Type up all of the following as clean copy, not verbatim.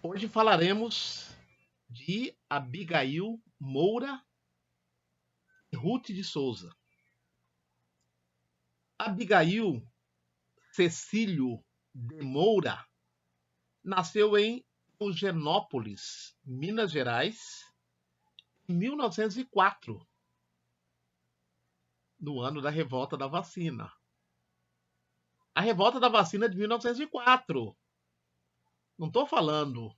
Hoje falaremos de Abigail Moura e Ruth de Souza. Abigail Cecílio de Moura nasceu em Eugenópolis, Minas Gerais, em 1904, no ano da Revolta da Vacina. A Revolta da Vacina é de 1904. Não estou falando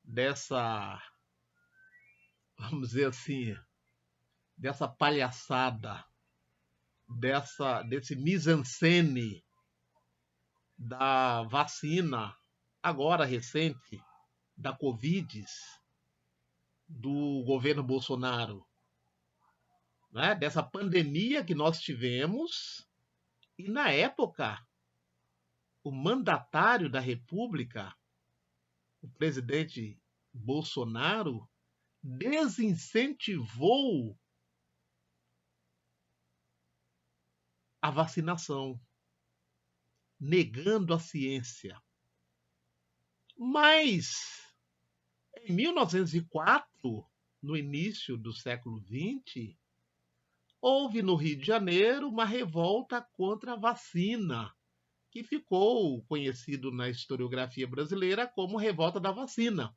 dessa, vamos dizer assim, dessa palhaçada, desse mise-en-scène da vacina, agora recente, da Covid, do governo Bolsonaro, né? Dessa pandemia que nós tivemos, e na época, o mandatário da República, o presidente Bolsonaro, desincentivou a vacinação, negando a ciência. Mas, em 1904, no início do século XX, houve no Rio de Janeiro uma revolta contra a vacina, que ficou conhecido na historiografia brasileira como Revolta da Vacina.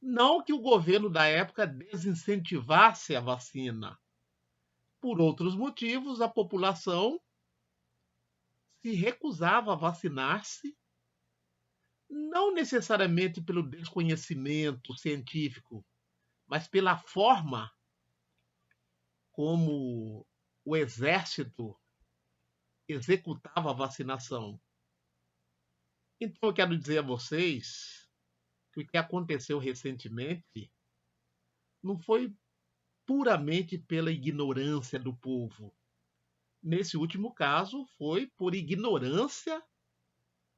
Não que o governo da época desincentivasse a vacina. Por outros motivos, a população se recusava a vacinar-se, não necessariamente pelo desconhecimento científico, mas pela forma como o exército executava a vacinação. Então, eu quero dizer a vocês que o que aconteceu recentemente não foi puramente pela ignorância do povo. Nesse último caso, foi por ignorância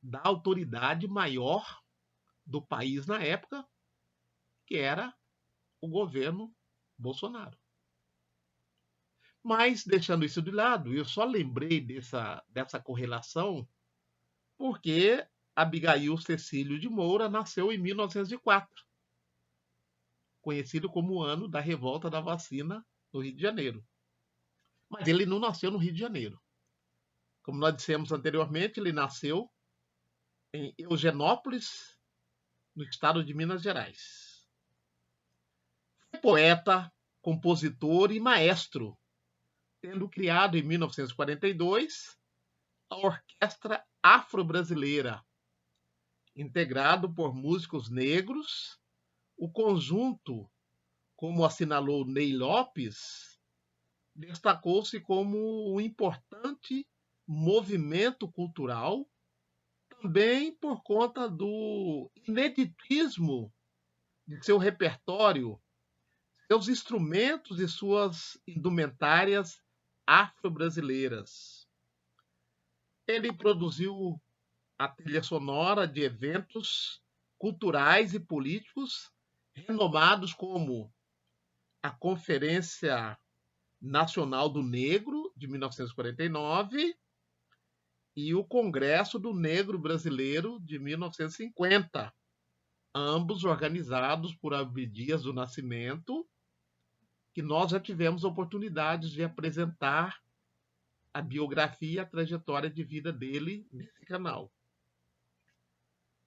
da autoridade maior do país na época, que era o governo Bolsonaro. Mas, deixando isso de lado, eu só lembrei dessa correlação porque Abigail Cecílio de Moura nasceu em 1904, conhecido como o ano da Revolta da Vacina no Rio de Janeiro. Mas ele não nasceu no Rio de Janeiro. Como nós dissemos anteriormente, ele nasceu em Eugenópolis, no estado de Minas Gerais. Foi poeta, compositor e maestro, tendo criado em 1942 a Orquestra Afro-Brasileira, integrado por músicos negros. O conjunto, como assinalou Ney Lopes, destacou-se como um importante movimento cultural, também por conta do ineditismo de seu repertório, seus instrumentos e suas indumentárias afro-brasileiras. Ele produziu a trilha sonora de eventos culturais e políticos renomados como a Conferência Nacional do Negro, de 1949, e o Congresso do Negro Brasileiro, de 1950, ambos organizados por Abdias do Nascimento, que nós já tivemos oportunidades de apresentar a biografia e a trajetória de vida dele nesse canal.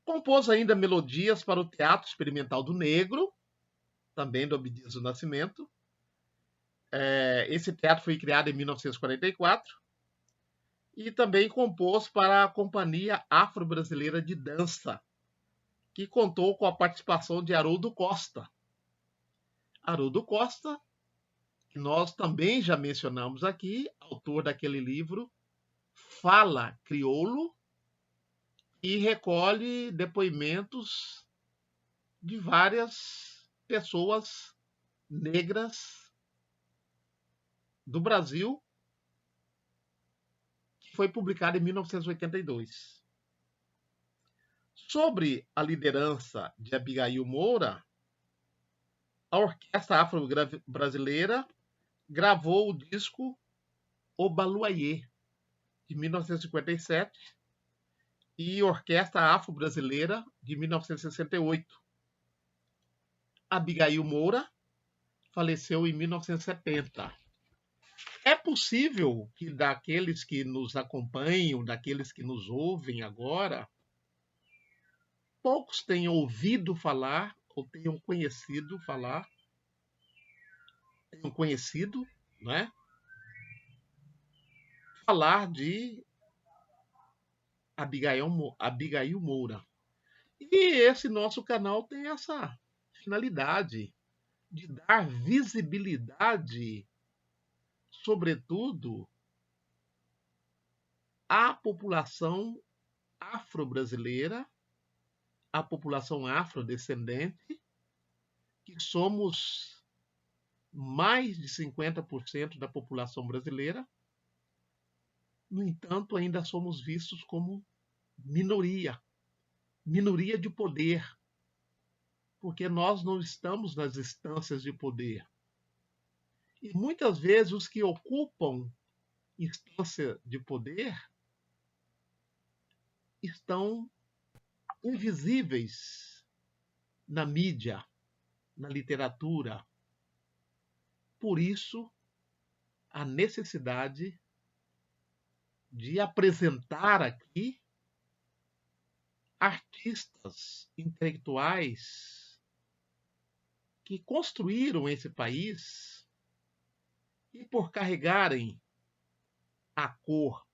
Compôs ainda melodias para o Teatro Experimental do Negro, também do Abdias do Nascimento. Esse teatro foi criado em 1944 e também compôs para a Companhia Afro-Brasileira de Dança, que contou com a participação de Haroldo Costa. Haroldo Costa, que nós também já mencionamos aqui, autor daquele livro Fala Crioulo, e recolhe depoimentos de várias pessoas negras do Brasil, que foi publicado em 1982. Sobre a liderança de Abigail Moura, a Orquestra Afro-Brasileira gravou o disco O Baluayê, de 1957, e Orquestra Afro-Brasileira de 1968. Abigail Moura faleceu em 1970. É possível que daqueles que nos acompanham, daqueles que nos ouvem agora, poucos tenham ouvido falar ou tenham conhecido, né, falar de Abigail Moura. E esse nosso canal tem essa finalidade de dar visibilidade, sobretudo, à população afro-brasileira, à população afrodescendente, que somos mais de 50% da população brasileira. No entanto, ainda somos vistos como minoria, minoria de poder, porque nós não estamos nas instâncias de poder. E muitas vezes os que ocupam instância de poder estão invisíveis na mídia, na literatura. Por isso, a necessidade de apresentar aqui artistas intelectuais que construíram esse país e, por carregarem a cor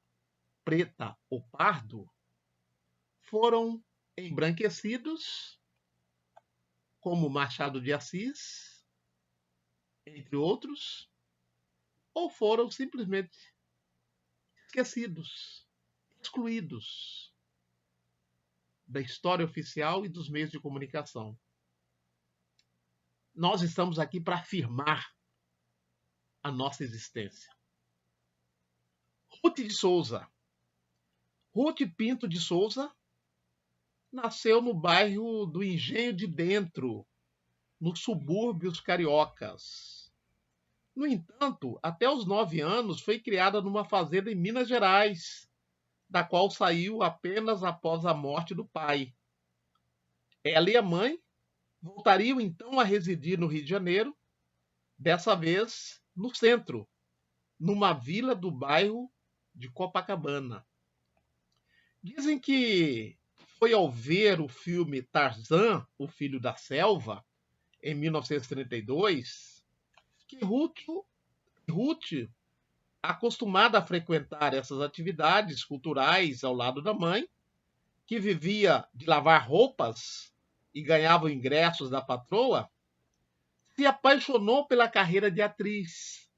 preta ou pardo, foram embranquecidos, como Machado de Assis, entre outros, ou foram simplesmente esquecidos, excluídos da história oficial e dos meios de comunicação. Nós estamos aqui para afirmar a nossa existência. Ruth de Souza. Ruth Pinto de Souza nasceu no bairro do Engenho de Dentro, nos subúrbios cariocas. No entanto, até os 9 anos foi criada numa fazenda em Minas Gerais, da qual saiu apenas após a morte do pai. Ela e a mãe voltariam então a residir no Rio de Janeiro, dessa vez no centro, numa vila do bairro de Copacabana. Dizem que foi ao ver o filme Tarzan, o Filho da Selva, em 1932, que Ruth, acostumada a frequentar essas atividades culturais ao lado da mãe, que vivia de lavar roupas e ganhava ingressos da patroa, se apaixonou pela carreira de atriz.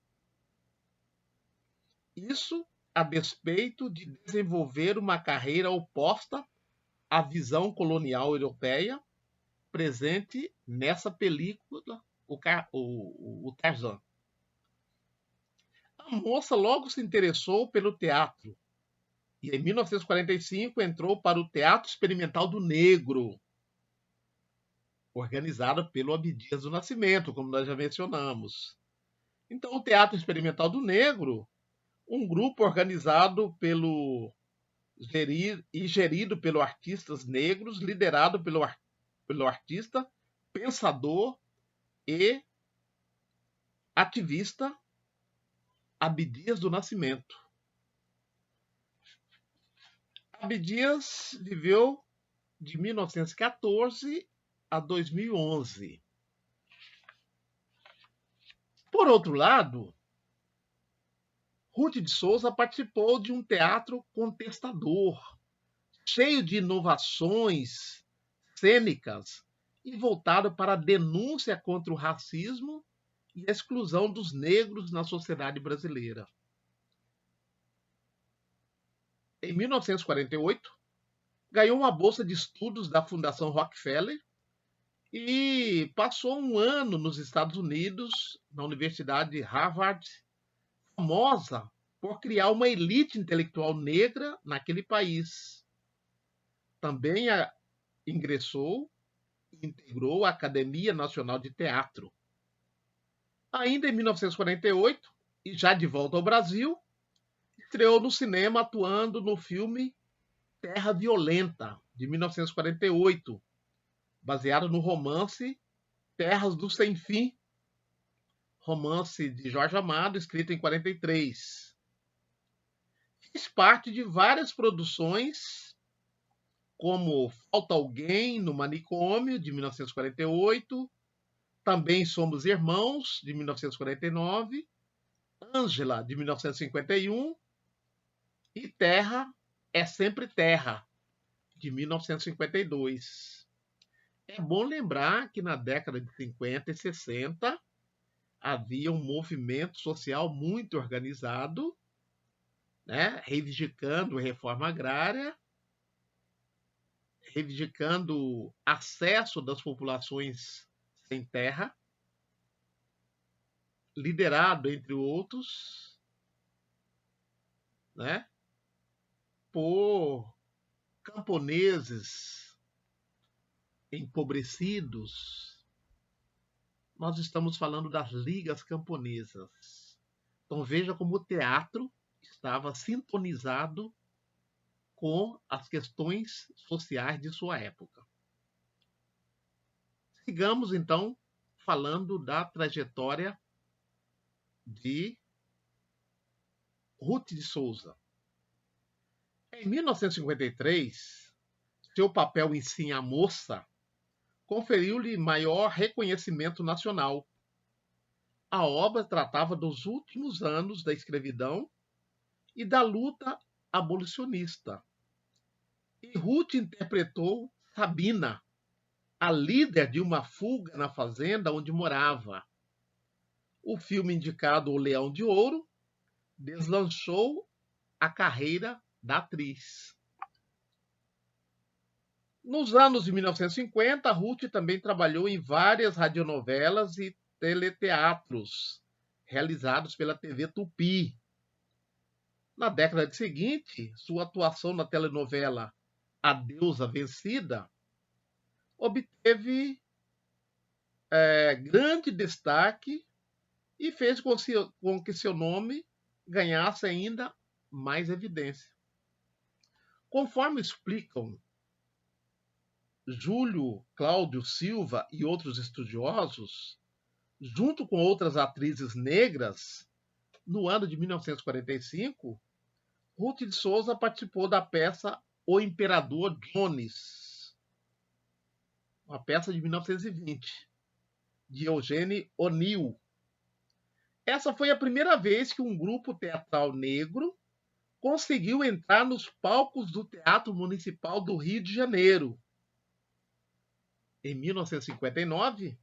Isso a despeito de desenvolver uma carreira oposta à visão colonial europeia presente nessa película, o Tarzan. A moça logo se interessou pelo teatro e, em 1945, entrou para o Teatro Experimental do Negro, organizado pelo Abdias do Nascimento, como nós já mencionamos. Então, o Teatro Experimental do Negro, um grupo organizado e gerido pelos artistas negros, liderado pelo artista, pensador e ativista Abdias do Nascimento. Abdias viveu de 1914 a 2011. Por outro lado, Ruth de Souza participou de um teatro contestador, cheio de inovações cênicas e voltado para a denúncia contra o racismo e a exclusão dos negros na sociedade brasileira. Em 1948, ganhou uma bolsa de estudos da Fundação Rockefeller e passou um ano nos Estados Unidos, na Universidade de Harvard, famosa por criar uma elite intelectual negra naquele país. Também ingressou e integrou a Academia Nacional de Teatro. Ainda em 1948, e já de volta ao Brasil, estreou no cinema atuando no filme Terra Violenta, de 1948, baseado no romance Terras do Sem Fim, romance de Jorge Amado, escrito em 43. Fiz parte de várias produções, como Falta Alguém no Manicômio, de 1948, Também Somos Irmãos, de 1949, Ângela, de 1951, e Terra é Sempre Terra, de 1952. É bom lembrar que na década de 50 e 60 havia um movimento social muito organizado, né, reivindicando reforma agrária, reivindicando acesso das populações sem terra, liderado, entre outros, né, por camponeses empobrecidos. Nós estamos falando das ligas camponesas. Então veja como o teatro estava sintonizado com as questões sociais de sua época. Sigamos, então, falando da trajetória de Ruth de Souza. Em 1953, seu papel em Sim a Moça conferiu-lhe maior reconhecimento nacional. A obra tratava dos últimos anos da escravidão e da luta abolicionista. E Ruth interpretou Sabina, a líder de uma fuga na fazenda onde morava. O filme indicado O Leão de Ouro deslanchou a carreira da atriz. Nos anos de 1950, Ruth também trabalhou em várias radionovelas e teleteatros realizados pela TV Tupi. Na década seguinte, sua atuação na telenovela A Deusa Vencida obteve grande destaque e fez com que seu nome ganhasse ainda mais evidência. Conforme explicam Júlio Cláudio Silva e outros estudiosos, junto com outras atrizes negras, no ano de 1945, Ruth de Souza participou da peça O Imperador Jones, uma peça de 1920, de Eugênio O'Neill. Essa foi a primeira vez que um grupo teatral negro conseguiu entrar nos palcos do Teatro Municipal do Rio de Janeiro. Em 1959,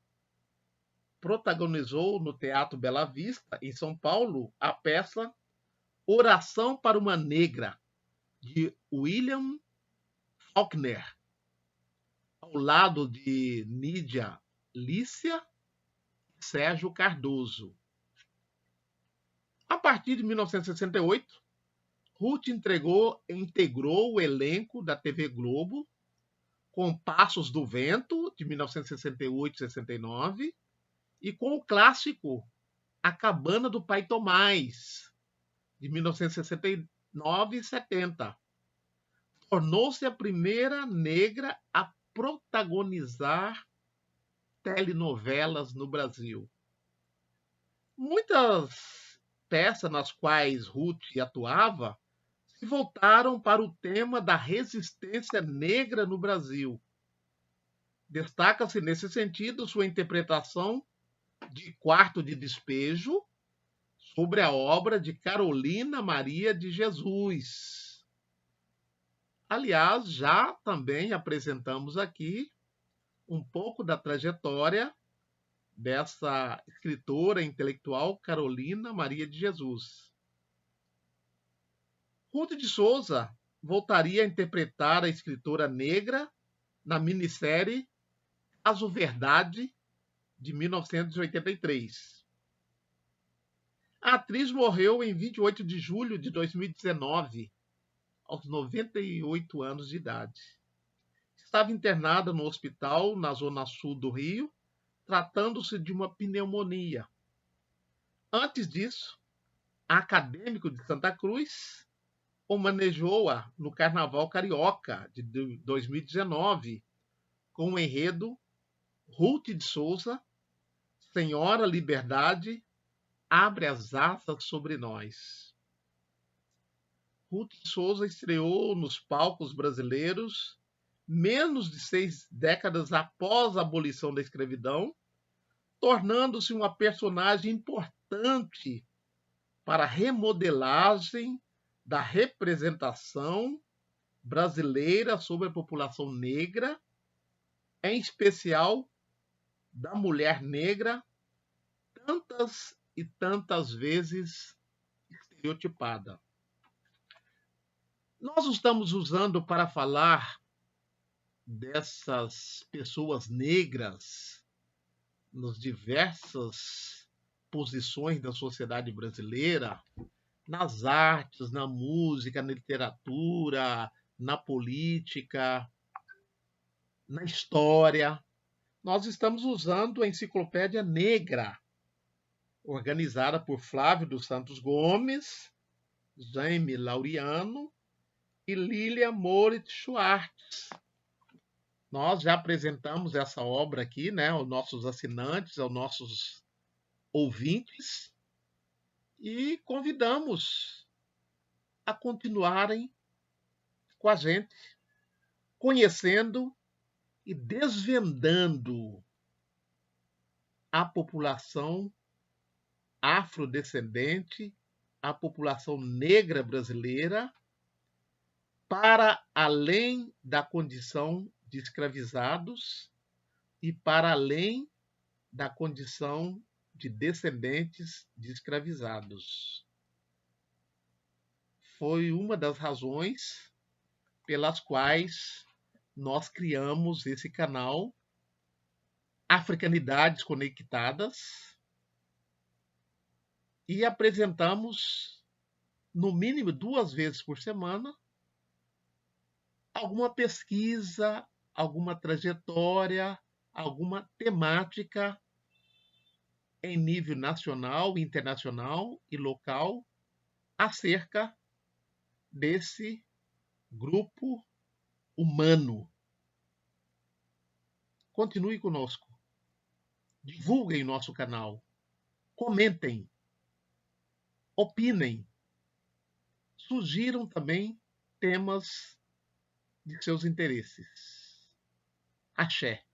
protagonizou no Teatro Bela Vista, em São Paulo, a peça Oração para uma Negra, de William Faulkner, ao lado de Nídia Lícia e Sérgio Cardoso. A partir de 1968, Ruth integrou o elenco da TV Globo com Passos do Vento, de 1968 e 69, e com o clássico A Cabana do Pai Tomás, de 1969 e 70. Tornou-se a primeira negra a protagonizar telenovelas no Brasil. Muitas peças nas quais Ruth atuava se voltaram para o tema da resistência negra no Brasil. Destaca-se nesse sentido sua interpretação de Quarto de Despejo sobre a obra de Carolina Maria de Jesus. Aliás, já também apresentamos aqui um pouco da trajetória dessa escritora intelectual Carolina Maria de Jesus. Ruth de Souza voltaria a interpretar a escritora negra na minissérie Caso Verdade, de 1983. A atriz morreu em 28 de julho de 2019, aos 98 anos de idade. Estava internada no hospital na zona sul do Rio, tratando-se de uma pneumonia. Antes disso, acadêmico de Santa Cruz, homenageou-a no Carnaval Carioca de 2019, com o enredo Ruth de Souza, Senhora Liberdade, abre as asas sobre nós. Ruth de Souza estreou nos palcos brasileiros menos de 6 décadas após a abolição da escravidão, tornando-se uma personagem importante para a remodelagem da representação brasileira sobre a população negra, em especial da mulher negra, tantas e tantas vezes estereotipada. Nós estamos usando para falar dessas pessoas negras nas diversas posições da sociedade brasileira, nas artes, na música, na literatura, na política, na história. Nós estamos usando a Enciclopédia Negra, organizada por Flávio dos Santos Gomes, Jaime Laureano e Lilia Moritz Schwartz. Nós já apresentamos essa obra aqui, né, aos nossos assinantes, aos nossos ouvintes, e convidamos a continuarem com a gente, conhecendo e desvendando a população afrodescendente, a população negra brasileira, para além da condição de escravizados e para além da condição de descendentes de escravizados. Foi uma das razões pelas quais nós criamos esse canal Africanidades Conectadas e apresentamos, no mínimo 2 vezes por semana, alguma pesquisa, alguma trajetória, alguma temática em nível nacional, internacional e local acerca desse grupo humano. Continue conosco. Divulguem nosso canal. Comentem. Opinem. Sugiram também temas de seus interesses. Axé.